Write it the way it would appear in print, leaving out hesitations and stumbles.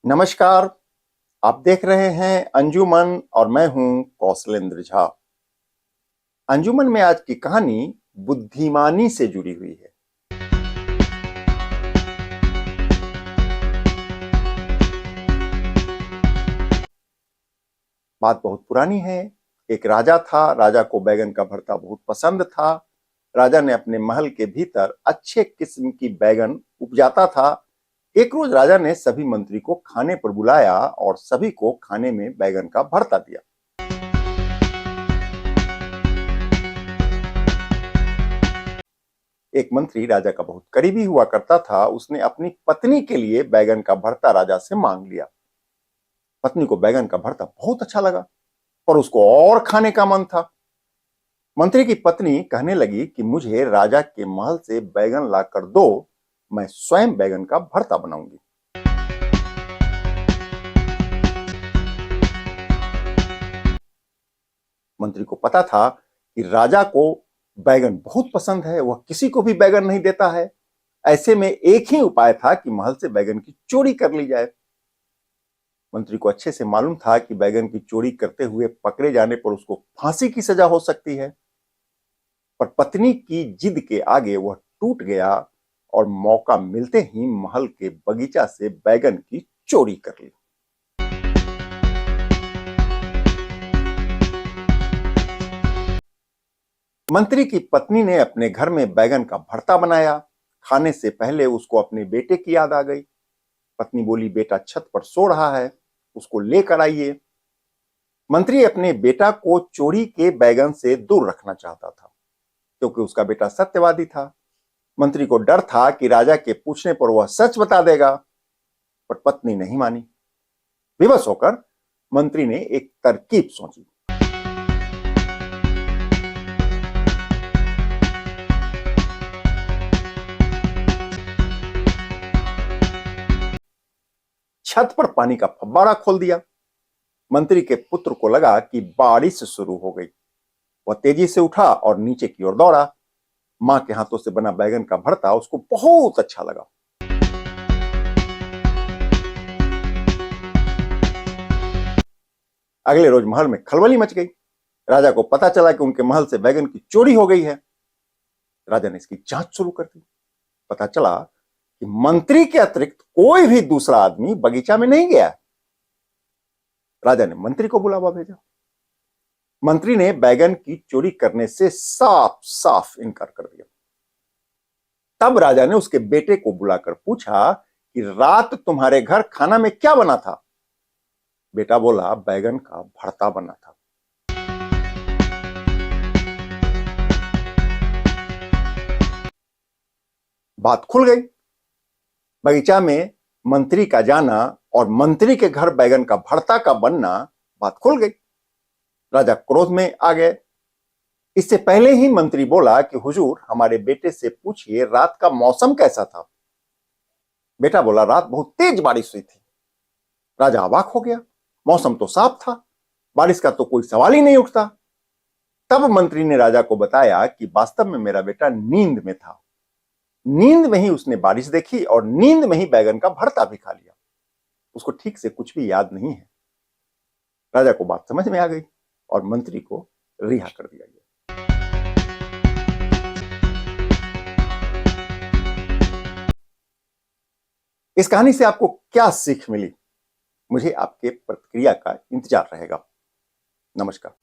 नमस्कार। आप देख रहे हैं अंजुमन और मैं हूं कौशलेंद्र झा। अंजुमन में आज की कहानी बुद्धिमानी से जुड़ी हुई है। बात बहुत पुरानी है। एक राजा था। राजा को बैगन का भरता बहुत पसंद था। राजा ने अपने महल के भीतर अच्छे किस्म की बैगन उपजाता था। एक रोज राजा ने सभी मंत्री को खाने पर बुलाया और सभी को खाने में बैगन का भरता दिया। एक मंत्री राजा का बहुत करीबी हुआ करता था। उसने अपनी पत्नी के लिए बैगन का भरता राजा से मांग लिया। पत्नी को बैगन का भरता बहुत अच्छा लगा, पर उसको और खाने का मन था। मंत्री की पत्नी कहने लगी कि मुझे राजा के महल से बैगन लाकर दो, मैं स्वयं बैगन का भरता बनाऊंगी। मंत्री को पता था कि राजा को बैगन बहुत पसंद है, वह किसी को भी बैगन नहीं देता है। ऐसे में एक ही उपाय था कि महल से बैगन की चोरी कर ली जाए। मंत्री को अच्छे से मालूम था कि बैगन की चोरी करते हुए पकड़े जाने पर उसको फांसी की सजा हो सकती है। पर पत्नी की जिद के आगे वह टूट गया और मौका मिलते ही महल के बगीचा से बैगन की चोरी कर ली। मंत्री की पत्नी ने अपने घर में बैगन का भरता बनाया। खाने से पहले उसको अपने बेटे की याद आ गई। पत्नी बोली, बेटा छत पर सो रहा है, उसको लेकर आइए। मंत्री अपने बेटा को चोरी के बैगन से दूर रखना चाहता था, क्योंकि उसका बेटा सत्यवादी था। मंत्री को डर था कि राजा के पूछने पर वह सच बता देगा, पर पत्नी नहीं मानी। विवश होकर मंत्री ने एक तरकीब सोची। छत पर पानी का फव्वारा खोल दिया। मंत्री के पुत्र को लगा कि बारिश शुरू हो गई। वह तेजी से उठा और नीचे की ओर दौड़ा। मां के हाथों से बना बैगन का भरता उसको बहुत अच्छा लगा। अगले रोज महल में खलबली मच गई। राजा को पता चला कि उनके महल से बैगन की चोरी हो गई है। राजा ने इसकी जांच शुरू कर दी। पता चला कि मंत्री के अतिरिक्त कोई भी दूसरा आदमी बगीचा में नहीं गया। राजा ने मंत्री को बुलावा भेजा। मंत्री ने बैगन की चोरी करने से साफ साफ इनकार कर दिया। तब राजा ने उसके बेटे को बुलाकर पूछा कि रात तुम्हारे घर खाना में क्या बना था। बेटा बोला, बैगन का भरता बना था। बात खुल गई। बगीचा में मंत्री का जाना और मंत्री के घर बैगन का भरता का बनना, बात खुल गई। राजा क्रोध में आ गए। इससे पहले ही मंत्री बोला कि हुजूर, हमारे बेटे से पूछिए रात का मौसम कैसा था। बेटा बोला, रात बहुत तेज बारिश हुई थी। राजा अवाक हो गया। मौसम तो साफ था, बारिश का तो कोई सवाल ही नहीं उठता। तब मंत्री ने राजा को बताया कि वास्तव में मेरा बेटा नींद में था। नींद में ही उसने बारिश देखी और नींद में ही बैगन का भरता भी खा लिया। उसको ठीक से कुछ भी याद नहीं है। राजा को बात समझ में आ गई और मंत्री को रिहा कर दिया गया। इस कहानी से आपको क्या सीख मिली? मुझे आपके प्रतिक्रिया का इंतजार रहेगा। नमस्कार।